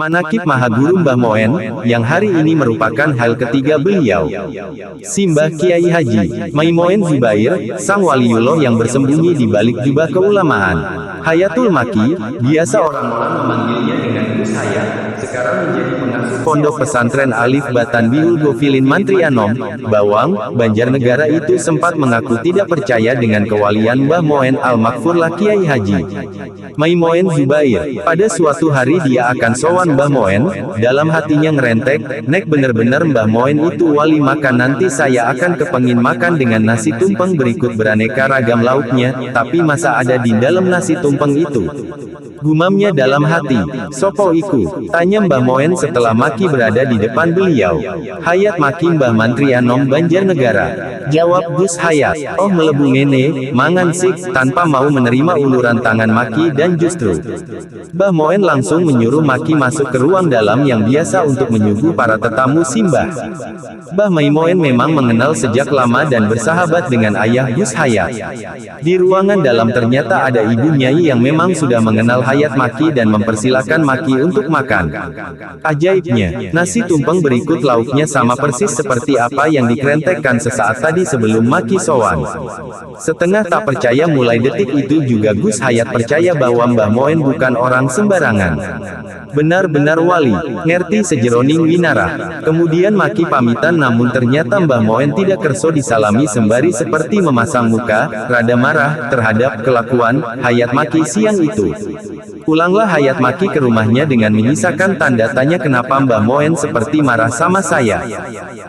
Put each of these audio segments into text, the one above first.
Manakib Mahaguru Mbah Moen, yang hari ini merupakan hal ketiga beliau. Simbah Kiai Haji Maimoen Zubair, sang waliullah yang bersembunyi di balik jubah keulamaan. Hayatul Maki, biasa orang-orang memanggilnya dengan Gus Hayat, sekarang menjadi pengasuh Pondok Pesantren Alif Batan Biul Gofilin Mantri Anom, Bawang, Banjarnegara itu sempat mengaku tidak percaya dengan kewalian Mbah Moen Al-Makfurlah Kiai Haji Maimoen Zubair. Pada suatu hari dia akan sowan Mbah Moen, dalam hatinya ngerentek, nek bener-bener Mbah Moen itu wali maka nanti saya akan kepengin makan dengan nasi tumpeng berikut beraneka ragam lauknya, tapi masa ada di dalam nasi tumpeng itu? Gumamnya dalam hati. Sopo iku? Tanya Mbah Moen setelah Maki berada di depan beliau. Hayat Maki Mbah Mantri Anom Banjarnegara. Jawab Gus Hayat. Oh melebu ngene, mangan sik, tanpa mau menerima uluran tangan Maki dan justru Mbah Moen langsung menyuruh Maki masuk ke ruang dalam yang biasa untuk menyuguh para tetamu Simbah. Mbah Maimoen memang mengenal sejak lama dan bersahabat dengan ayah Gus Hayat. Di ruangan dalam ternyata ada ibu Nyai yang memang sudah mengenal Hayat Maki dan mempersilakan Maki untuk makan. Ajaibnya, nasi tumpeng berikut lauknya sama persis seperti apa yang dikerentekkan sesaat tadi sebelum Maki sowan. Setengah tak percaya mulai detik itu juga Gus Hayat percaya bahwa Mbah Moen bukan orang sembarangan. Benar-benar wali, ngerti sejeroning winarah. Kemudian Maki pamitan namun ternyata Mbah Moen tidak kerso disalami sembari seperti memasang muka, rada marah, terhadap kelakuan Hayat Maki siang itu. Pulanglah Hayat Maki ke rumahnya dengan menyisakan tanda tanya kenapa Mbah Moen seperti marah sama saya.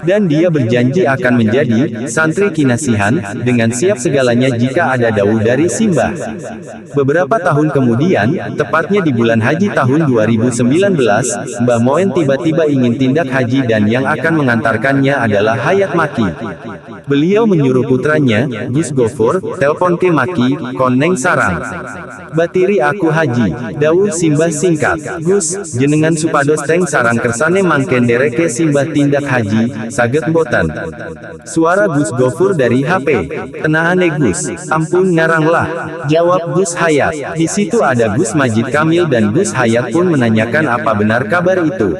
Dan dia berjanji akan menjadi santri kinasihan, dengan siap segalanya jika ada dawuh dari Simbah. Beberapa tahun kemudian, tepatnya di bulan haji tahun 2019, Mbah Moen tiba-tiba ingin tindak haji dan yang akan mengantarkannya adalah Hayat Maki. Beliau menyuruh putranya, Gus Gofur, telpon ke Maki, koneng sarang. Batiri aku haji. Dawuh Simbah singkat, Gus, jenengan supados teng sarang kersane mangken dereke Simbah tindak haji, saget mboten. Suara Gus Gofur dari HP. Tenahane Gus, ampun ngarang lah. Jawab Gus Hayat. Di situ ada Gus Majid Kamil dan Gus Hayat pun menanyakan apa benar kabar itu.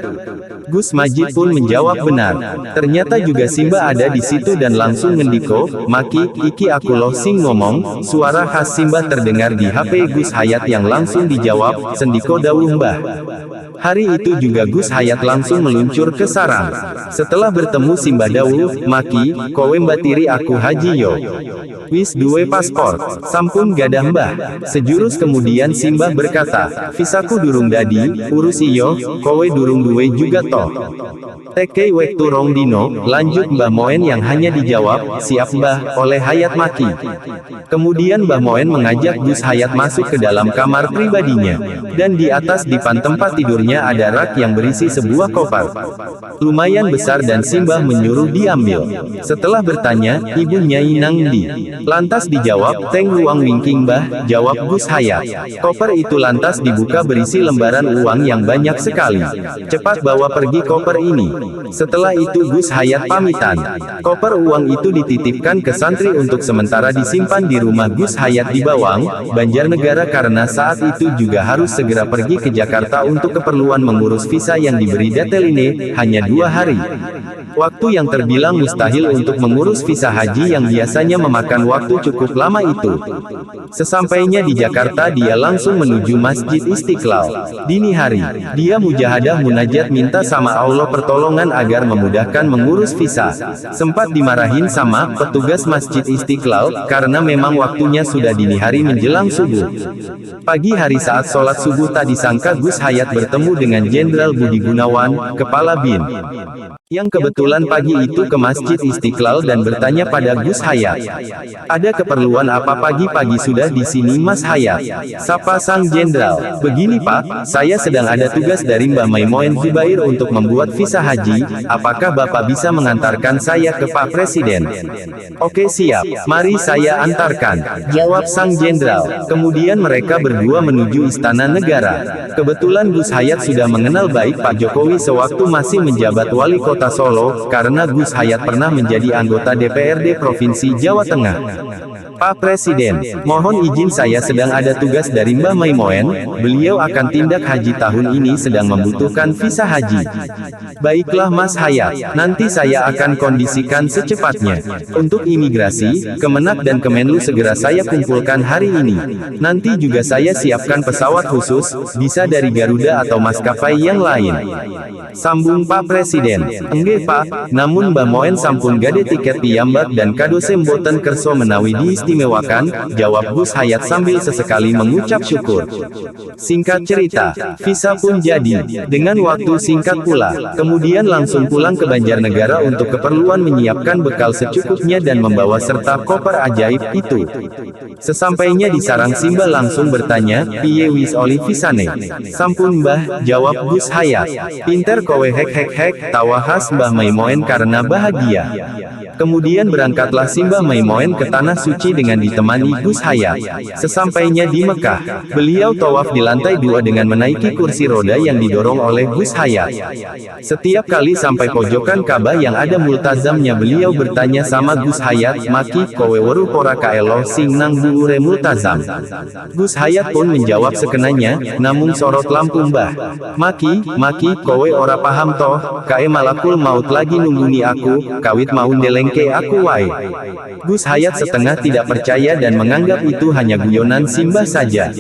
Gus Majid pun menjawab benar. Ternyata juga Simbah ada di situ dan langsung ngendiko, Maki, iki aku loh sing ngomong. Suara khas Simbah terdengar di HP Gus Hayat yang langsung dijawab, sendiko dawuh Mbah. Hari itu juga Gus Hayat langsung meluncur ke sarang. Setelah bertemu Simbah dawuh, Maki, kowe mbatiri aku haji yo. Wis duwe paspor, sampun gadah Mbah. Sejurus kemudian Simbah berkata, visaku durung dadi, urus iyo, kowe durung duwe juga toh. Teke wektu rong dino, lanjut Mbah Moen yang hanya dijawab, siap Mbah, oleh Hayat Maki. Kemudian Mbah Moen mengajak Gus Hayat masuk ke dalam kamar pribadinya. Dan di atas dipan tempat tidurnya ada rak yang berisi sebuah koper. Lumayan besar dan Simbah menyuruh diambil. Setelah bertanya, Ibu Nyai nang ndi? Lantas dijawab, teng ruang wingking Mbah, jawab Gus Hayat. Koper itu lantas dibuka berisi lembaran uang yang banyak sekali. Cepat bawa pergi koper ini. Setelah itu Gus Hayat pamitan. Koper uang itu dititipkan ke santri untuk sementara disimpan di rumah Gus Hayat di Bawang, Banjarnegara karena saat itu juga harus segera pergi ke Jakarta untuk keperluan mengurus visa yang diberi detail ini, hanya 2 hari. Waktu yang terbilang mustahil untuk mengurus visa haji yang biasanya memakan waktu cukup lama itu. Sesampainya di Jakarta dia langsung menuju Masjid Istiqlal. Dini hari, dia mujahadah munajat minta sama Allah pertolongan agar memudahkan mengurus visa. Sempat dimarahin sama petugas Masjid Istiqlal, karena memang waktunya sudah dini hari menjelang subuh. Pagi hari saat sholat subuh tak disangka Gus Hayat bertemu dengan Jenderal Budi Gunawan, Kepala BIN. Yang kebetulan pagi itu ke Masjid Istiqlal dan bertanya pada Gus Hayat. Ada keperluan apa pagi-pagi sudah di sini Mas Hayat? Sapa sang jenderal. Begini Pak, saya sedang ada tugas dari Mbah Maimoen Zubair untuk membuat visa haji, apakah Bapak bisa mengantarkan saya ke Pak Presiden? Oke siap, mari saya antarkan, jawab sang jenderal. Kemudian mereka berdua menuju Istana Negara. Kebetulan Gus Hayat sudah mengenal baik Pak Jokowi sewaktu masih menjabat wali kota Solo, karena Gus Hayat pernah menjadi anggota DPRD Provinsi Jawa Tengah. Pak Presiden, mohon izin saya sedang ada tugas dari Mbah Maimoen, beliau akan tindak haji tahun ini sedang membutuhkan visa haji. Baiklah Mas Hayat, nanti saya akan kondisikan secepatnya. Untuk imigrasi, Kemenak dan Kemenlu segera saya kumpulkan hari ini. Nanti juga saya siapkan pesawat khusus, bisa dari Garuda atau maskapai yang lain. Sambung Pak Presiden. Enggih Pak, namun Mbah Moen sampun gade tiket piyambak dan kadose mboten kerso menawi diistimewakan, jawab Gus Hayat sambil sesekali mengucap syukur. Singkat cerita, visa pun jadi, dengan waktu singkat pula, kemudian langsung pulang ke Banjarnegara untuk keperluan menyiapkan bekal secukupnya dan membawa serta koper ajaib itu. Sesampainya di sarang Simbah langsung bertanya, piye wis oli visane? Sampun Mbah, jawab Gus Hayat. Pinter kowe hek, tawa khas Mbah Maimoen karena bahagia. Kemudian berangkatlah Simbah Maimoen ke Tanah Suci dengan ditemani Gus Hayat. Sesampainya di Mekah, beliau tawaf di lantai 2 dengan menaiki kursi roda yang didorong oleh Gus Hayat. Setiap kali sampai pojokan Ka'bah yang ada multazamnya beliau bertanya sama Gus Hayat, maki kowe weruh ora kaelo sing nang dhuwure multazam. Gus Hayat pun menjawab sekenanya, namung sorot lampu Mbah. Maki kowe ora paham toh, kae malakul maut lagi nungguni aku, kawit mau ndelengke aku wae. Gus Hayat setengah tidak percaya dan menganggap itu hanya guyonan Simbah saja.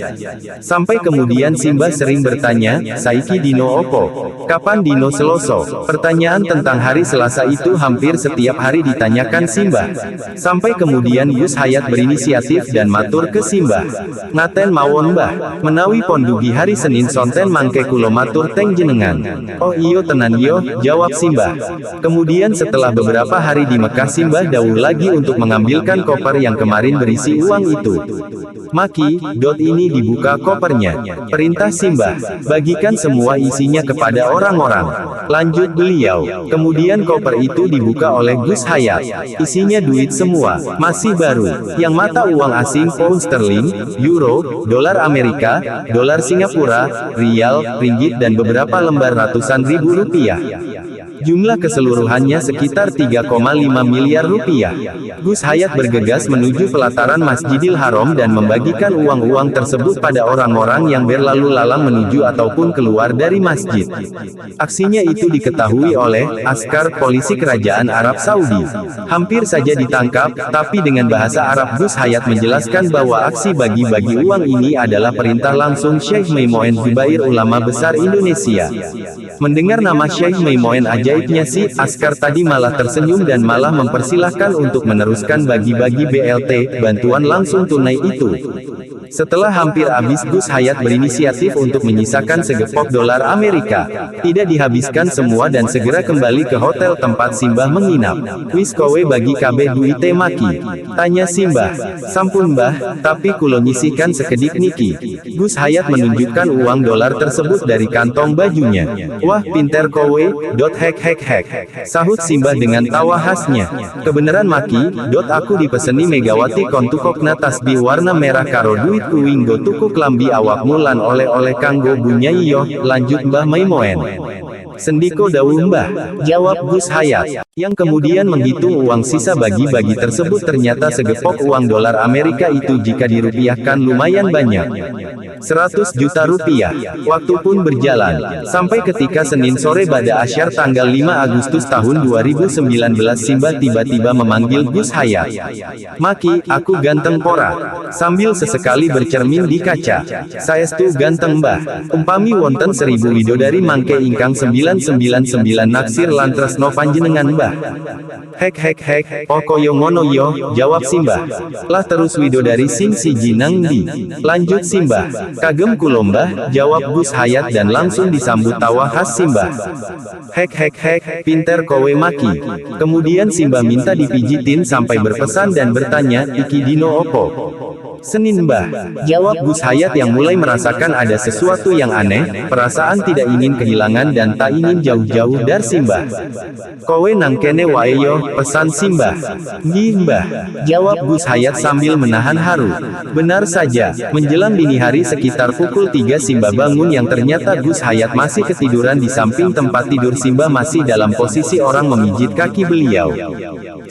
Sampai kemudian Simbah sering bertanya, saiki dino opo? Kapan dino Seloso? Pertanyaan tentang hari Selasa itu hampir setiap hari ditanyakan Simbah. Sampai kemudian Gus Hayat berinisiatif dan matur ke Simbah. Ngaten mawon Mbah, menawi pondugi hari Senin sonten mangke kulo matur teng jenengan. Oh iyo tenan yo, jawab Simbah. Kemudian setelah beberapa hari di Mekah Simbah dawuh lagi untuk mengambilkan koper yang kemarin berisi uang itu. Maki, ini dibuka kopernya. Perintah Simbah, bagikan semua isinya kepada orang-orang. Lanjut beliau. Kemudian koper itu dibuka oleh Gus Hayat. Isinya duit semua, masih baru. Yang mata uang asing pound sterling, euro, dolar Amerika, dolar Singapura, rial, ringgit dan beberapa lembar ratusan ribu rupiah. Jumlah keseluruhannya sekitar 3,5 miliar rupiah. Gus Hayat bergegas menuju pelataran Masjidil Haram dan membagikan uang-uang tersebut pada orang-orang yang berlalu lalang menuju ataupun keluar dari masjid. Aksinya itu diketahui oleh askar polisi kerajaan Arab Saudi. Hampir saja ditangkap, tapi dengan bahasa Arab Gus Hayat menjelaskan bahwa aksi bagi-bagi uang ini adalah perintah langsung Syekh Maimoen Zubair, ulama besar Indonesia. Mendengar nama Syekh Maimoen ajaibnya si askar tadi malah tersenyum dan malah mempersilahkan untuk meneruskan bagi-bagi BLT, bantuan langsung tunai itu. Setelah hampir habis Gus Hayat berinisiatif untuk menyisakan segepok dolar Amerika. Tidak dihabiskan semua dan segera kembali ke hotel tempat Simbah menginap. Wis kowe bagi kabeh duite maki? Tanya Simbah. Sampun Mbah, tapi kulo nyisihkan sekedik niki. Gus Hayat menunjukkan uang dolar tersebut dari kantong bajunya. Wah pinter kowe, hek. Sahut Simbah dengan tawa khasnya. Kebeneran maki, aku dipeseni Megawati kontukokna tasbih warna merah karo duit kuinggo tuku klambi awakmu lan oleh-oleh kanggo bunyai yo, lanjut Mbah Maimoen. Sendiko dawuh Mbah, jawab Gus Hayat, yang kemudian menghitung uang sisa bagi-bagi tersebut. Ternyata segepok uang dolar Amerika itu jika dirupiahkan lumayan banyak. 100 juta rupiah. Waktu pun berjalan, sampai ketika Senin sore pada asyar tanggal 5 Agustus tahun 2019 Simbah tiba-tiba memanggil Gus Hayat. Maki, aku ganteng pora? Sambil sesekali bercermin di kaca. Saestu ganteng Mbah. Umpami wonten 1000 widodari mangke ingkang 999 naksir lantresno panjenengan Mbah. Hek, pokoyo ngono yo, jawab Simbah. Lah terus widodari sing siji nang ndi? Lanjut Simbah. Kagem kulo Mbah, jawab Gus Hayat dan langsung disambut tawa khas Simbah. Hek, pinter kowe maki. Kemudian Simbah minta dipijitin sampai berpesan dan bertanya, iki dino opo? Senin Mbah, jawab Gus Hayat yang mulai merasakan ada sesuatu yang aneh, perasaan tidak ingin kehilangan dan tak ingin jauh-jauh dari Simbah. Kowe nang kene wae yo, pesan Simbah. Nggih Mbah, jawab Gus Hayat sambil menahan haru. Benar saja, menjelang dini hari sekitar pukul 3 Simbah bangun yang ternyata Gus Hayat masih ketiduran di samping tempat tidur Simbah masih dalam posisi orang memijit kaki beliau.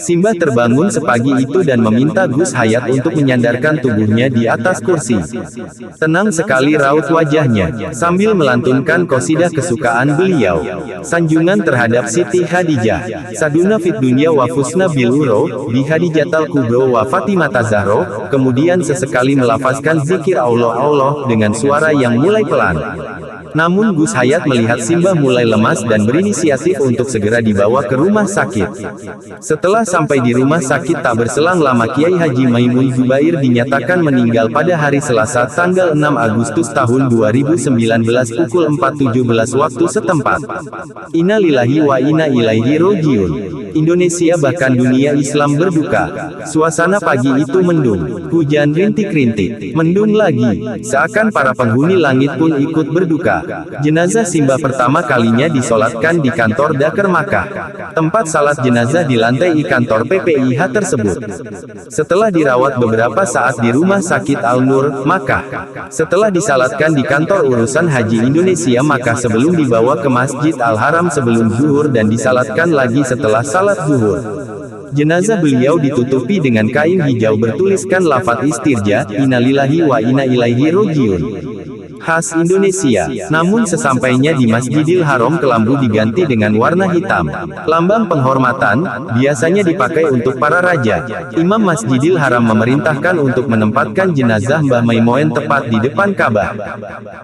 Simbah terbangun sepagi itu dan meminta Gus Hayat untuk menyandarkan tubuhnya di atas kursi. Tenang sekali raut wajahnya, sambil melantunkan qasidah kesukaan beliau. Sanjungan terhadap Siti Khadijah. Saduna fid dunya wa fusna bil uro, bi Khadijatal Kubro wa Fatimata Zahro, kemudian sesekali melafazkan zikir Allah Allah dengan suara yang mulai pelan. Namun Gus Hayat melihat Simbah mulai lemas dan berinisiatif untuk segera dibawa ke rumah sakit. Setelah sampai di rumah sakit tak berselang lama Kiai Haji Maimun Zubair dinyatakan meninggal pada hari Selasa tanggal 6 Agustus tahun 2019 pukul 4.17 waktu setempat. Innalillahi wa inna ilaihi rojiun. Indonesia bahkan dunia Islam berduka. Suasana pagi itu mendung, hujan rintik-rintik, mendung lagi, seakan para penghuni langit pun ikut berduka. Jenazah Simbah pertama kalinya disolatkan di kantor Daker Makkah. Tempat salat jenazah di lantai kantor PPIH tersebut. Setelah dirawat beberapa saat di Rumah Sakit Al-Nur, Makkah. Setelah disalatkan di kantor urusan haji Indonesia Makkah sebelum dibawa ke Masjid Al-Haram sebelum zuhur dan disalatkan lagi setelah salat zuhur. Jenazah beliau ditutupi dengan kain hijau bertuliskan lafaz istirja, innalillahi wa inna ilaihi rojiun. Khas Indonesia. Namun sesampainya di Masjidil Haram kelambu diganti dengan warna hitam. Lambang penghormatan, biasanya dipakai untuk para raja. Imam Masjidil Haram memerintahkan untuk menempatkan jenazah Mbah Maimoen tepat di depan Ka'bah.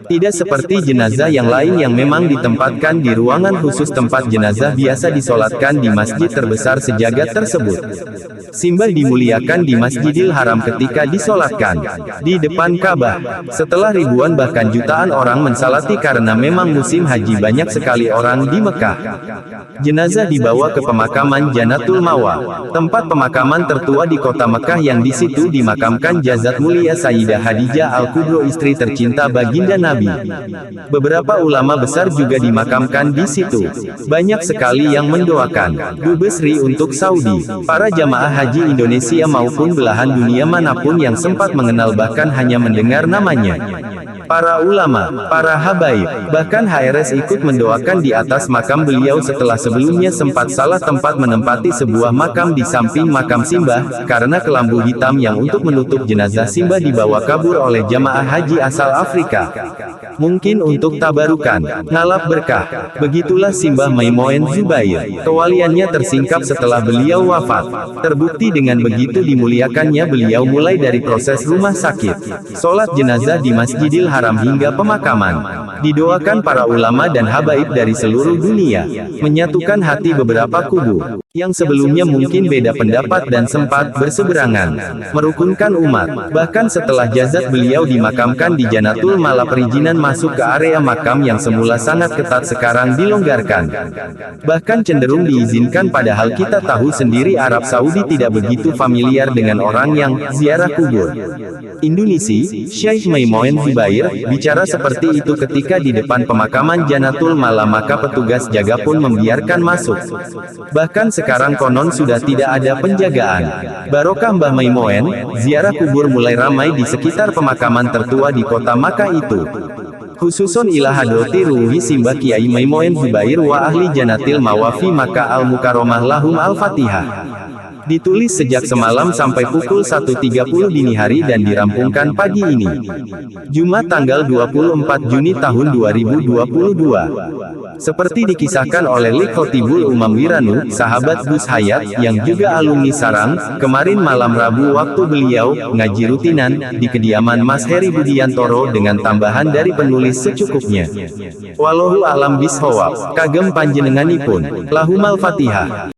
Tidak seperti jenazah yang lain yang memang ditempatkan di ruangan khusus tempat jenazah biasa disolatkan di masjid terbesar sejagat tersebut. Simbah dimuliakan di Masjidil Haram ketika disolatkan di depan Ka'bah. Setelah ribuan bahkan jutaan orang mensalati karena memang musim haji banyak sekali orang di Mekah. Jenazah dibawa ke pemakaman Janatul Mawa, tempat pemakaman tertua di kota Mekah yang di situ dimakamkan jasad mulia Sayyidah Khadijah Al-Kubro, istri tercinta baginda Nabi. Beberapa ulama besar juga dimakamkan di situ. Banyak sekali yang mendoakan Dubes RI untuk Saudi, para jamaah haji Indonesia maupun belahan dunia manapun yang sempat mengenal bahkan hanya mendengar namanya. Para ulama, para habaib, bahkan HRS ikut mendoakan di atas makam beliau setelah sebelumnya sempat salah tempat menempati sebuah makam di samping makam Simbah, karena kelambu hitam yang untuk menutup jenazah Simbah dibawa kabur oleh jamaah haji asal Afrika. Mungkin untuk tabarukan, ngalap berkah. Begitulah Simbah Maimoen Zubair. Kewaliannya tersingkap setelah beliau wafat. Terbukti dengan begitu dimuliakannya beliau mulai dari proses rumah sakit, sholat jenazah di Masjidil Haram hingga pemakaman. Didoakan para ulama dan habaib dari seluruh dunia, menyatukan hati beberapa kubu yang sebelumnya mungkin beda pendapat dan sempat berseberangan, merukunkan umat. Bahkan setelah jasad beliau dimakamkan di Janatul Mala, perizinan masuk ke area makam yang semula sangat ketat sekarang dilonggarkan, bahkan cenderung diizinkan, padahal kita tahu sendiri Arab Saudi tidak begitu familiar dengan orang yang ziarah kubur. Indonesia, Syekh Maimoen Zubair bicara seperti itu ketika di depan pemakaman Janatul Mala, maka petugas jaga pun membiarkan masuk. Bahkan sekarang konon sudah tidak ada penjagaan. Barokah Mbah Maimoen, ziarah kubur mulai ramai di sekitar pemakaman tertua di kota Makkah itu. Khususon ila hadroti ruhi Simbah Kiai Maimoen Zubair wa ahli Janatil Mawafi Makkah Al-Mukarramah lahum Al-Fatihah. Ditulis sejak semalam sampai pukul 1.30 dini hari dan dirampungkan pagi ini. Jumat tanggal 24 Juni tahun 2022. Seperti dikisahkan oleh Lik Khotibul Umam Wiranu, sahabat Gus Hayat, yang juga alumni Sarang, kemarin malam Rabu waktu beliau ngaji rutinan di kediaman Mas Heri Budiantoro dengan tambahan dari penulis secukupnya. Wallahu a'lam bishawab. Kagem panjenenganipun. Lahumal Fatihah.